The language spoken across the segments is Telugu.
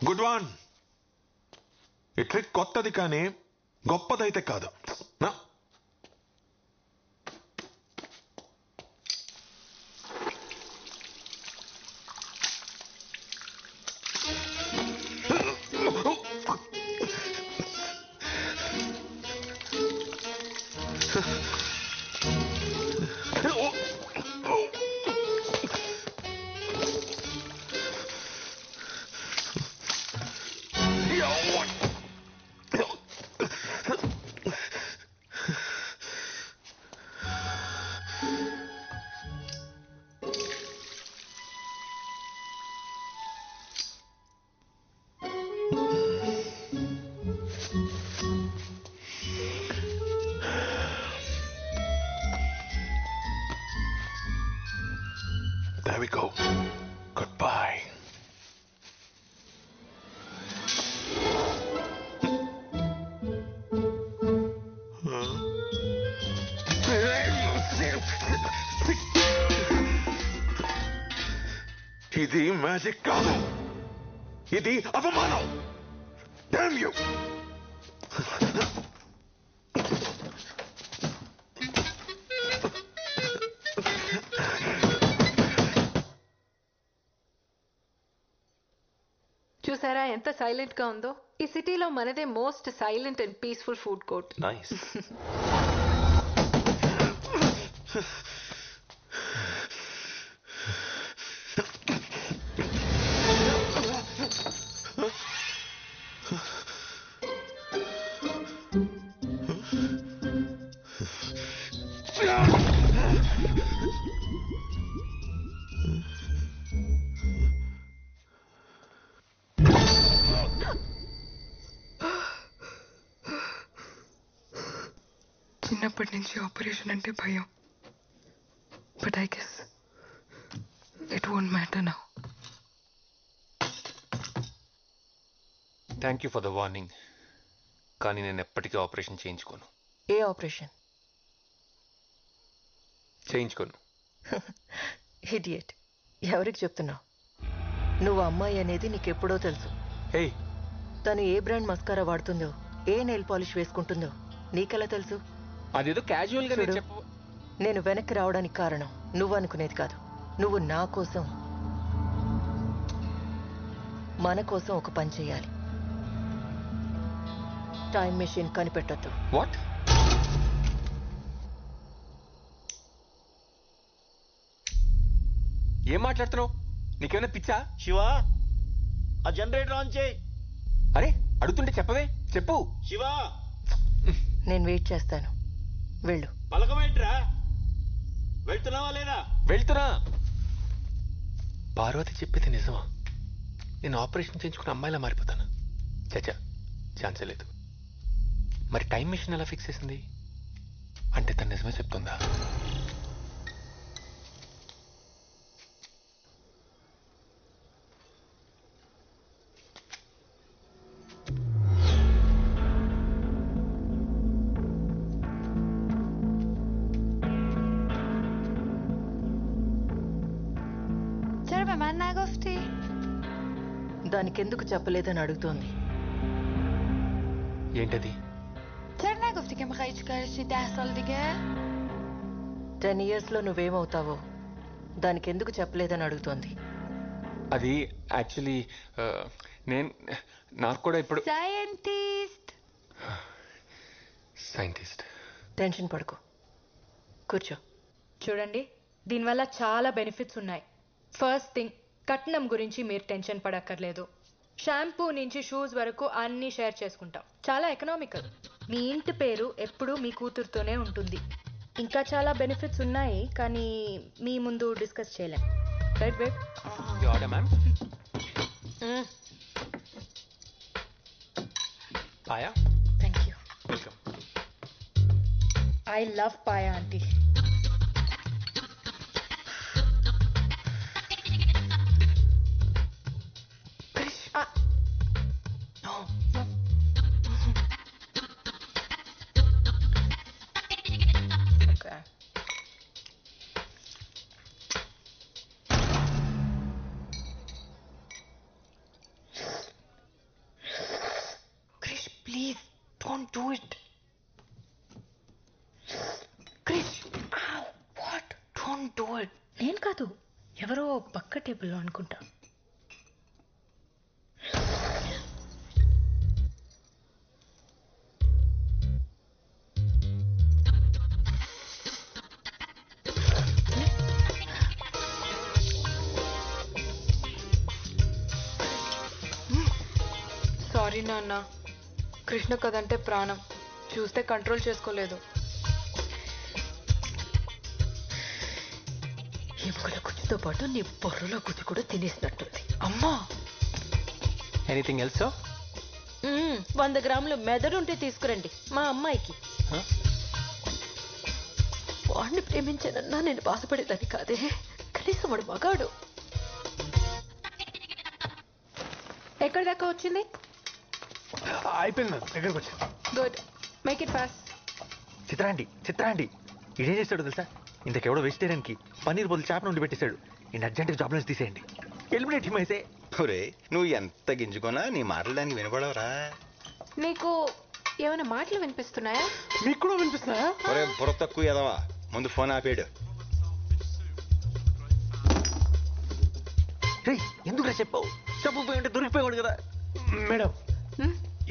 Good one. ఈ ట్రిక్ కొత్తది కానీ గొప్పదైతే కాదు. నా There we go. Goodbye. ఇది మ్యాజిక్ కాదు, ఇది అవమానం. Damn you! చూసారా ఎంత సైలెంట్ గా ఉందో? ఈ సిటీలో మనదే most silent and peaceful food court. Nice. చిన్నప్పటి నుంచి ఆపరేషన్ అంటే భయం. But I guess it won't matter now. Thank you for the warning. కానీ నేను ఎప్పటికీ ఆపరేషన్ చేయించుకోను. ఏ ఆపరేషన్? చేయించుకోను. ఇడియట్. ఎవరికి చెప్తున్నావు? నువ్వు అమ్మాయి అనేది నీకెప్పుడో తెలుసు. హే, తను ఏ బ్రాండ్ మస్కారా వాడుతుందో, ఏ నెయిల్ పాలిష్ వేసుకుంటుందో నీకెలా తెలుసు? అదేదో క్యాజువల్ గా నేను వెనక్కి రావడానికి కారణం నువ్వు అనుకునేది కాదు. నువ్వు నా కోసం, మన కోసం ఒక పని చేయాలి. టైం మెషిన్ కనిపెట్టొద్దు. వాట్? ఏం మాట్లాడుతున్నావు? నీకేమైనా పిచ్చా? శివ, ఆ జనరేటర్ ఆన్ చేయి. అరే అడుగుతుంటే చెప్పవే. చెప్పు. శివ, నేను వెయిట్ చేస్తాను. వెళ్ళు. పలకమేంట్రా? వెళ్తున్నావా లేదా? వెళ్తున్నా. పార్వతి చెప్పేది నిజమా? నేను ఆపరేషన్ చేయించుకున్న అమ్మాయిలా మారిపోతాను? చచ్చా, ఛాన్సే లేదు. మరి టైం మిషన్ ఎలా ఫిక్స్ చేసింది? అంటే తను నిజమే చెప్తుందా? దానికెందుకు చెప్పలేదని అడుగుతోంది. ఏంటది? 10 years లో నువ్వేమవుతావో దానికెందుకు చెప్పలేదని అడుగుతోంది. అది యాక్చువల్లీ నాకు కూడా ఇప్పుడు సైంటిస్ట్. టెన్షన్ పడుకో, కూర్చో. చూడండి, దీనివల్ల చాలా బెనిఫిట్స్ ఉన్నాయి. ఫస్ట్ థింగ్, కట్నం గురించి మీరు టెన్షన్ పడక్కర్లేదు. షాంపూ నుంచి షూస్ వరకు అన్నీ షేర్ చేసుకుంటాం. చాలా ఎకనామికల్. మీ ఇంటి పేరు ఎప్పుడూ మీ కూతురుతోనే ఉంటుంది. ఇంకా చాలా బెనిఫిట్స్ ఉన్నాయి, కానీ మీ ముందు డిస్కస్ చేయలేం. Right babe? Paya? Thank you. Welcome. I love Paya aunty. Don't do it. Krish, what? Don't do it. నేను కాదు, ఎవరో పక్క టేబుల్లో అనుకుంటా. సారీ నాన్న, కృష్ణ కదంటే ప్రాణం, చూస్తే కంట్రోల్ చేసుకోలేదు. ఎముకల గుజ్జుతో పాటు నీ బొర్రలో గుజ్జు కూడా తినేసినట్టుంది. అమ్మా, ఎనీథింగ్ ఎల్స్? 100 గ్రాములు మెదడుంటే తీసుకురండి మా అమ్మాయికి. వాడిని ప్రేమించానన్నా నేను బాధపడేదాన్ని కాదే, కనీసం వాడు మగాడు. ఎక్కడి దాకా వచ్చింది? అయిపోయింది మేడం, దగ్గరకు వచ్చాను. Good, make it fast. చిత్రాండి ఇదేం చేస్తాడు తెలుసా? ఇంతకెవడో వెజిటేరియన్ కి పన్నీర్ బదులు చేప నుండి పెట్టేశాడు. నేను అర్జెంట్గా జాబ్ నుంచి తీసేయండి. ఎలిమినేట్ హిమ్ అయితే. ఒరే, నువ్వు ఎంత గింజుకున్నా నీ మాటలు దానికి వినపడవరా? నీకు ఏమైనా మాటలు వినిపిస్తున్నాయా? మీకు కూడా వినిపిస్తున్నాయా? ఒరే బుర్ర తక్కువ ఎదవా, ముందు ఫోన్ ఆపేడు. ఎందుకురా చెప్పావు? చెప్పకపోయి ఉంటే దొరికిపోయాడు కదా. మేడం,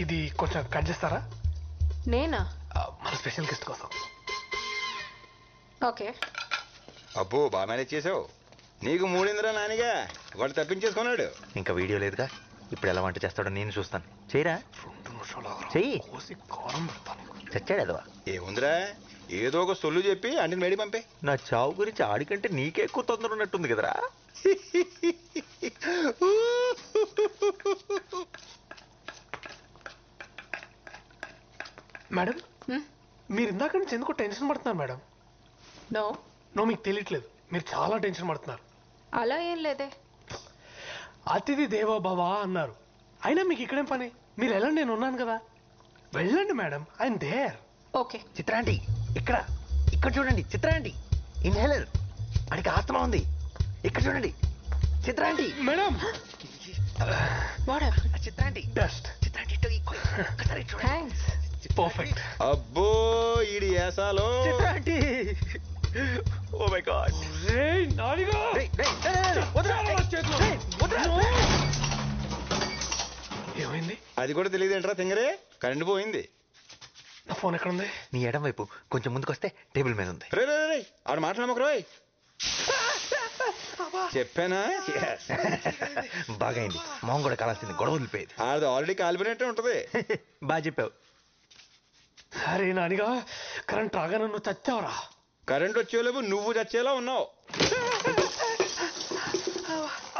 ఇది కొంచెం కట్ చేస్తారా? నేనా? మన స్పెషల్ గెస్ట్ కోసం. ఓకే. అబ్బో, బాగా మేనేజ్ చేసావు. నీకు మూడిందిరా నానిగా, వాడు తప్పించేసుకున్నాడు. ఇంకా వీడియో లేదుగా, ఇప్పుడు ఎలా వంట చేస్తాడో నేను చూస్తాను. చేయరా? 2 నిమిషాలు చెయ్యి. కోసి కారం పెడతాను. చచ్చాడు అదవా. ఏముందిరా, ఏదో ఒక సొల్లు చెప్పి అంటే మేడి పంపే. నా చావు గురించి ఆడికంటే నీకే ఎక్కువ తొందర ఉన్నట్టుంది కదరా. మేడం, మీరు ఇందాక నుంచి ఎందుకో టెన్షన్ పడుతున్నారు మేడం? నో, మీకు తెలియట్లేదు, మీరు చాలా టెన్షన్ పడుతున్నారు. అలా ఏం లేదే. అతిథి దేవో భవ అన్నారు, అయినా మీకు ఇక్కడేం పని? మీరు వెళ్ళండి, నేను ఉన్నాను కదా. వెళ్ళండి మేడం, ఐఎమ్ దేర్. ఓకే. చిత్రాంటి, ఇక్కడ చూడండి. చిత్రాంటి, ఇన్హేలర్. అడికి ఆత్మ ఉంది. ఇక్కడ చూడండి చిత్రాంటి. Madam, చిత్రాంటి, best. చిత్రాంటి ఒక్కసారి చూడండి. థ్యాంక్స్. పర్ఫెక్ట్. అబ్బో, ఈడి ఏసాలో. చిత్రాంటి, ఓ మై గాడ్. ఏమైంది? అది కూడా తెలియదేంట్రా తింగరే, కరెంట్ పోయింది. నా ఫోన్ ఎక్కడ ఉంది? నీ ఎడం వైపు కొంచెం ముందుకొస్తే టేబుల్ మీద ఉంది. రే రే రే, ఆడు మాట్లాడమకు రోయ్. చెప్పానా? బాగైంది, మొహం కూడా కాలాల్సింది, గొడవ వదిలిపోయేది. అది ఆల్రెడీ కాలిపోయినట్టే ఉంటది. బాగా చెప్పావు. అరే నానిగా, కరెంట్ రాగానే నువ్వు చచ్చావురా. కరెంట్ వచ్చేలేవు, నువ్వు చచ్చేలా ఉన్నావు.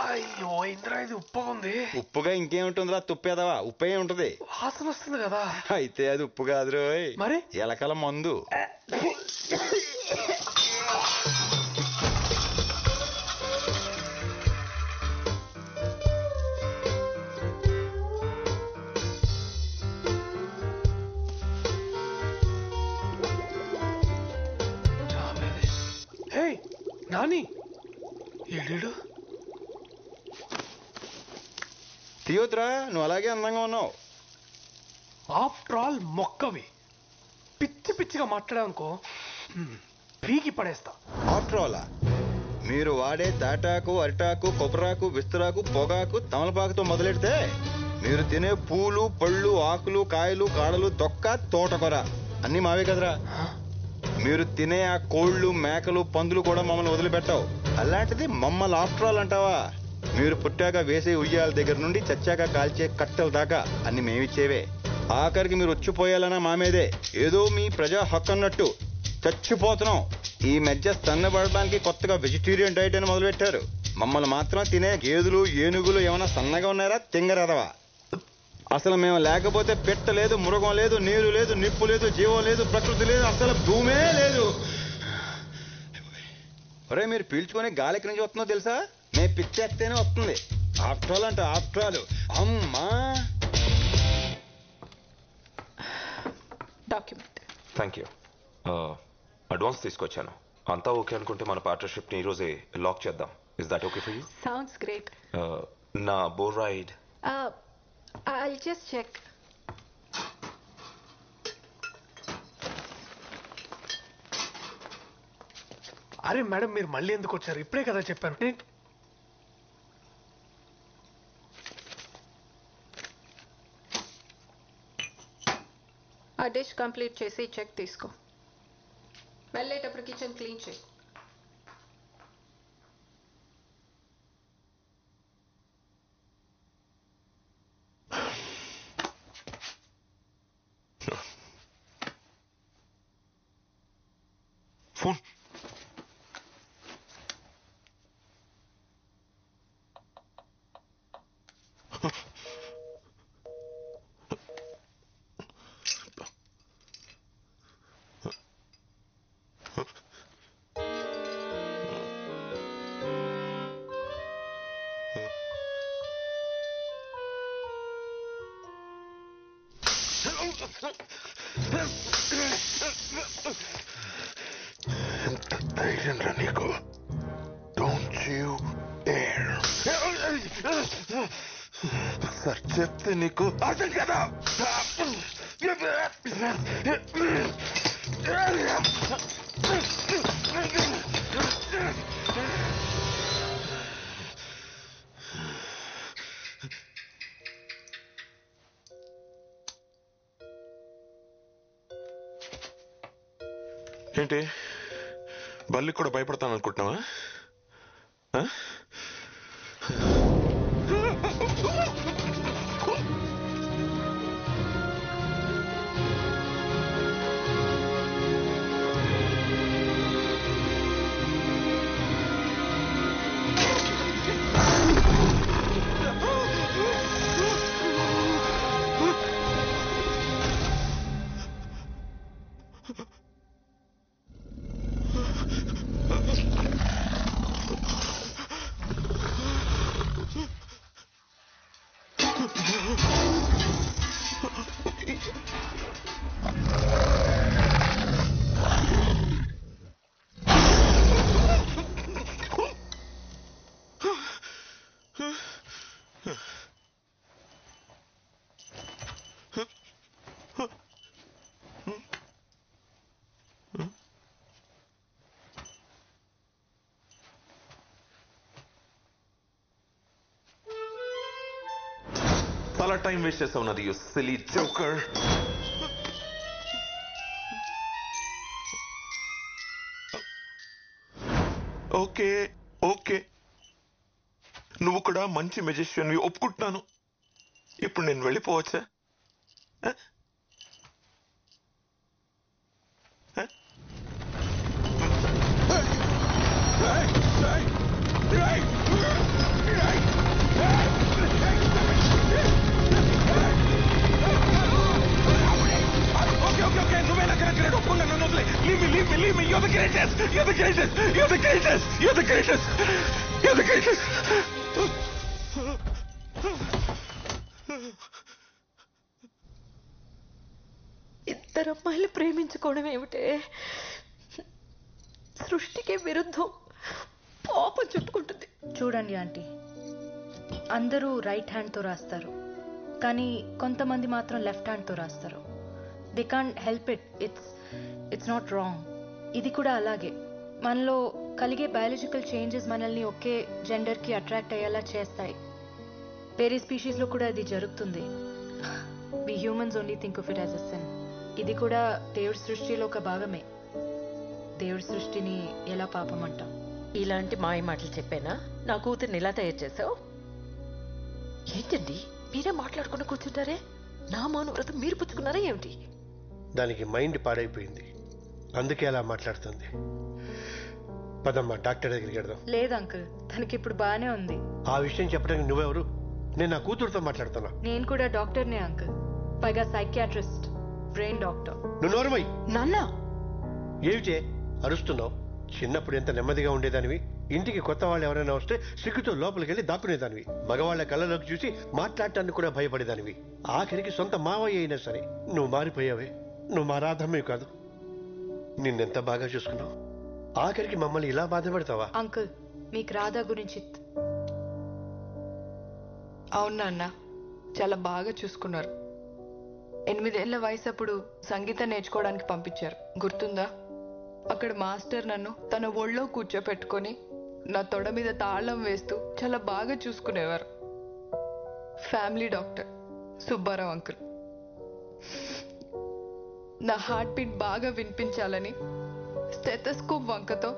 అయ్యో ఇంద్రా, ఇది ఉప్పుగా ఉంది. ఉప్పుగా ఇంకేముంటుందిరా, తుప్పేదవా, ఉప్పే ఉంటది. వాసన వస్తుంది కదా. అయితే అది ఉప్పు కాదు రోయ్, మరి ఎలకల మందు. హే నాని, ఏడు తీయొద్దురా, నువ్వు అలాగే అందంగా ఉన్నావు. ఆఫ్టర్ ఆల్ మొక్కవి పిచ్చి పిచ్చిగా మాట్లాడావనుకో, పీకి పడేస్తా. ఆఫ్టర్ ఆల్ మీరు వాడే తాటాకు, అరిటాకు, కొబ్బరాకు, విస్తరాకు, పొగాకు, తమలపాకుతో మొదలెడితే మీరు తినే పూలు, పళ్ళు, ఆకులు, కాయలు, కాడలు, తొక్క, తోటకూర అన్నీ మావే కదరా. మీరు తినే ఆ కోళ్ళు, మేకలు, పందులు కూడా మమ్మల్ని వదిలిపెట్టావు. అలాంటిది మమ్మల్ని ఆఫ్టర్ ఆల్ అంటావా? మీరు పుట్టాక వేసే ఉయ్యాల దగ్గర నుండి చచ్చాక కాల్చే కట్టెల దాకా అన్ని మేమిచ్చేవే. ఆఖరికి మీరు వచ్చిపోయాలన్నా మామేదే. ఏదో మీ ప్రజా హక్కు అన్నట్టు చచ్చిపోతున్నాం. ఈ మధ్య సన్నబడడానికి కొత్తగా వెజిటేరియన్ డైట్ అని మొదలుపెట్టారు. మమ్మల్ని మాత్రం తినే గేదెలు, ఏనుగులు ఏమైనా సన్నగా ఉన్నారా? తింగరదవా. అసలు మేము లేకపోతే పెట్ట లేదు, మృగం లేదు, నీరు లేదు, నిప్పు లేదు, జీవం లేదు, ప్రకృతి లేదు, అసలు భూమే లేదు. ఒరే, మీరు పీల్చుకునే గాలి ఎక్కడి నుంచి వస్తుందో తెలుసా? మేము పిచ్చేస్తేనే వస్తుంది. ఆఫ్టర్ ఆల్ అంటే ఆఫ్టర్ ఆల్. అమ్మా, డాక్యుమెంట్. Thank you. అడ్వాన్స్ తీసుకొచ్చాను. అంతా ఓకే అనుకుంటే మన పార్ట్నర్షిప్ని ఈరోజే లాక్ చేద్దాం. Is that okay for you? Sounds great. నా bore ride. I'll just check. అరే మేడం మీరు మళ్ళీ ఎందుకు వచ్చారు? ఇప్పుడే కదా చెప్పాను. ఆ డిష్ కంప్లీట్ చేసి చెక్ తీసుకో. వెళ్ళేటప్పుడు కిచెన్ క్లీన్ చేయి. ఫోన్ ఎంత ధైర్యం రా నీకు? Don't you dare. సార్ చెప్తే నీకు అర్థం కదా? ఏంటి బల్లికి కూడా భయపడతాను అనుకుంటున్నావా? చాలా టైం వేస్ట్ చేస్తావు నాది, you silly joker. Okay okay, నువ్వు కూడా మంచి మెజిషియన్వి ఒప్పుకుంటున్నాను. ఇప్పుడు నేను వెళ్ళిపోవచ్చా? Leave me, you're the greatest! You're the greatest! You're the greatest! You're the greatest! You're the greatest! ఇద్దరు అమ్మాయిలు ప్రేమించుకోవడం ఏమిటే? సృష్టికి విరుద్ధం. పాపం చుట్టుకుంటుంది. చూడండి ఆంటీ, అందరూ రైట్ హ్యాండ్తో రాస్తారు, కానీ కొంతమంది మాత్రం లెఫ్ట్ హ్యాండ్తో రాస్తారు. They can't help it. It's not wrong. ఇది కూడా అలాగే. మనలో కలిగే బయాలజికల్ చేంజెస్ మనల్ని ఒకే జెండర్కి అట్రాక్ట్ అయ్యేలా చేస్తాయి. వేరే స్పీషీస్లో కూడా ఇది జరుగుతుంది. We humans only think of it as a sin. ఇది కూడా దేవుడి సృష్టిలో ఒక భాగమే. దేవుడి సృష్టిని ఎలా పాపం అంటాం? ఇలాంటి మాయ మాటలు చెప్పానా? నా కూతుర్ని ఇలా తయారు చేసావు ఏంటండి? మీరే మాట్లాడుకుని కూర్చుంటారే. నా మౌనవ్రతం మీరు పుచ్చుకున్నారా ఏమిటి? దానికి మైండ్ పాడైపోయింది, అందుకే అలా మాట్లాడుతుంది. పదమ్మా డాక్టర్ దగ్గరికి వెళ్దాం. లేదు అంకుల్, తనకి ఇప్పుడు బాగానే ఉంది. ఆ విషయం చెప్పడానికి నువ్వెవరు? నేను నా కూతురుతో మాట్లాడుతున్నా. నేను కూడా డాక్టర్నే అంకుల్, పైగా సైకియాట్రిస్ట్, బ్రెయిన్ డాక్టర్. నువ్వు నోరుమై. నాన్న ఏమిచే అరుస్తున్నావు? చిన్నప్పుడు ఎంత నెమ్మదిగా ఉండేదానివి. ఇంటికి కొత్త వాళ్ళు ఎవరైనా వస్తే సిగ్గుతో లోపలికి వెళ్ళి దాక్కునేదానివి. మగవాళ్ల కళ్ళలోకి చూసి మాట్లాడటానికి కూడా భయపడేదానివి. ఆఖరికి సొంత మావయ్య అయినా సరే నువ్వు మారిపోయావే. నువ్వు మా రాధమ్మే కాదు, నిన్నెంత బాగా చూసుకున్నావు. ఆఖరికి మమ్మల్ని ఇలా బాధపడతావా? అంకుల్, మీకు రాధా గురించి అవునా అన్న, చాలా బాగా చూసుకున్నారు. 8 ఏళ్ల వయసు అప్పుడు సంగీతం నేర్చుకోవడానికి పంపించారు, గుర్తుందా? అక్కడ మాస్టర్ నన్ను తన ఒళ్ళో కూర్చోపెట్టుకొని నా తొడ మీద తాళం వేస్తూ చాలా బాగా చూసుకునేవారు. ఫ్యామిలీ డాక్టర్ సుబ్బారావు అంకుల్ నా హార్ట్ బీట్ బాగా వినిపించాలని స్టెథోస్కోప్ వంకతో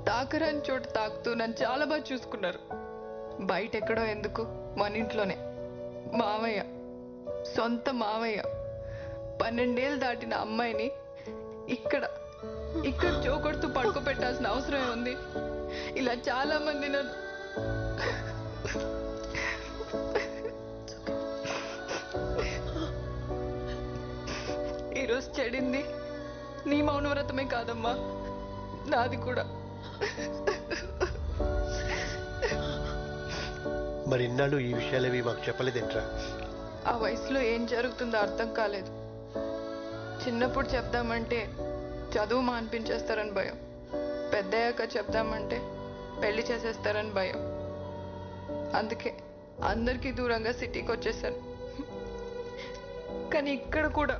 తాకరాని చోటు తాకుతూ నన్ను చాలా బాగా చూసుకున్నారు. బయట ఎక్కడో ఎందుకు, మన ఇంట్లోనే మామయ్య, సొంత మామయ్య 12 ఏళ్ళు దాటిన అమ్మాయిని ఇక్కడ చోకొడుతూ పడుకోబెట్టాల్సిన అవసరమే ఉంది. ఇలా చాలా మంది నన్ను ఈరోజు చెడింది నీ మౌనవ్రతమే కాదమ్మా, నాది కూడా. మరి ఇన్నాళ్ళు ఈ విషయాలేవి మాకు చెప్పలేదేంట్రా? ఆ వయసులో ఏం జరుగుతుందో అర్థం కాలేదు. చిన్నప్పుడు చెప్దామంటే చదువు మాన్పించేస్తారని భయం, పెద్దయ్యాక చెప్దామంటే పెళ్లి చేసేస్తారని భయం. అందుకే అందరికీ దూరంగా సిటీకి వచ్చేసాను. కానీ ఇక్కడ కూడా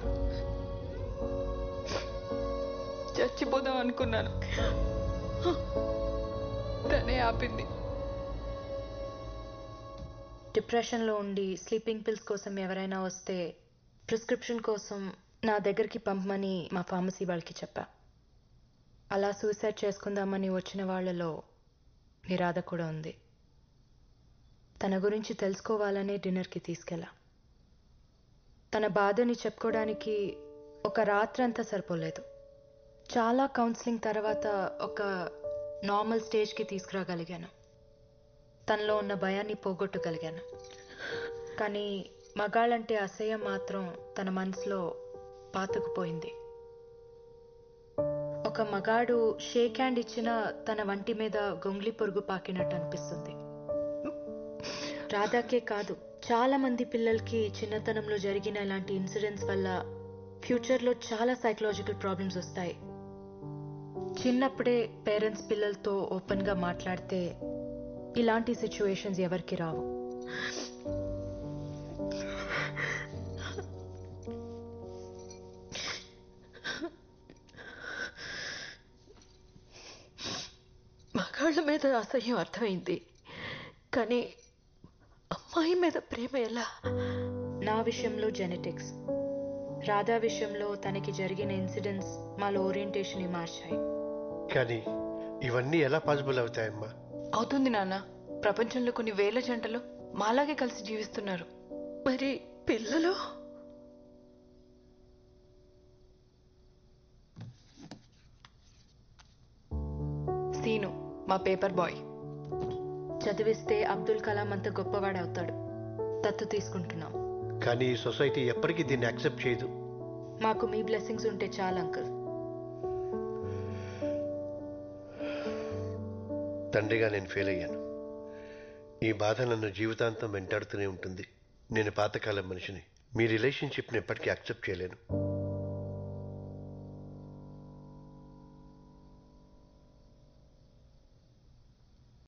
చచ్చిపోదాం అనుకున్నాను, తనే ఆపింది. డిప్రెషన్లో ఉండి స్లీపింగ్ పిల్స్ కోసం ఎవరైనా వస్తే ప్రిస్క్రిప్షన్ కోసం నా దగ్గరికి పంపమని మా ఫార్మసీ వాళ్ళకి చెప్పా. అలా సూసైడ్ చేసుకుందామని వచ్చిన వాళ్ళలో నిరాధ కూడా ఉంది. తన గురించి తెలుసుకోవాలనే డిన్నర్కి తీసుకెళ్ళా. తన బాధని చెప్పుకోవడానికి ఒక రాత్రంతా సరిపోలేదు. చాలా కౌన్సిలింగ్ తర్వాత ఒక నార్మల్ స్టేజ్కి తీసుకురాగలిగాను. తనలో ఉన్న భయాన్ని పోగొట్టగలిగాను. కానీ మగాళ్ళంటే అసహ్యం మాత్రం తన మనసులో పాతుకుపోయింది. ఒక మగాడు షేక్ హ్యాండ్ ఇచ్చినా తన వంటి మీద గొంగ్లి పురుగు పాకినట్టు అనిపిస్తుంది. రాధాకే కాదు, చాలా మంది పిల్లలకి చిన్నతనంలో జరిగిన ఇలాంటి ఇన్సిడెంట్స్ వల్ల ఫ్యూచర్లో చాలా సైకలాజికల్ ప్రాబ్లమ్స్ వస్తాయి. చిన్నప్పుడే పేరెంట్స్ పిల్లలతో ఓపెన్గా మాట్లాడితే ఇలాంటి సిచ్యువేషన్స్ ఎవరికి రావు. మగాళ్ళ మీద అసహ్యం అర్థమైంది, కానీ అమ్మాయి మీద ప్రేమ ఎలా? నా విషయంలో జెనెటిక్స్, రాధా విషయంలో తనకి జరిగిన ఇన్సిడెంట్స్ మాలో ఓరియంటేషన్ మార్చాయి. కానీ ఇవన్నీ ఎలా పాసిబుల్ అవుతాయమ్మా? అవుతుంది నాన్న. ప్రపంచంలో కొన్ని వేల జంటలు మాలాగే కలిసి జీవిస్తున్నారు. మరి పిల్లలు? సీను మా పేపర్ బాయ్. చదివిస్తే అబ్దుల్ కలాం అంత గొప్పవాడవుతాడు. దత్తు తీసుకుంటున్నాం. కానీ ఈ సొసైటీ ఎప్పటికీ దీన్ని యాక్సెప్ట్ చేయదు. మాకు మీ బ్లెస్సింగ్స్ ఉంటే చాలు అంకుల్. తండ్రిగా నేను ఫెయిల్ అయ్యాను. ఈ బాధ నన్ను జీవితాంతం వెంటాడుతూనే ఉంటుంది. నేను పాతకాలం మనిషిని. మీ రిలేషన్షిప్ని ఎప్పటికీ యాక్సెప్ట్ చేయలేను.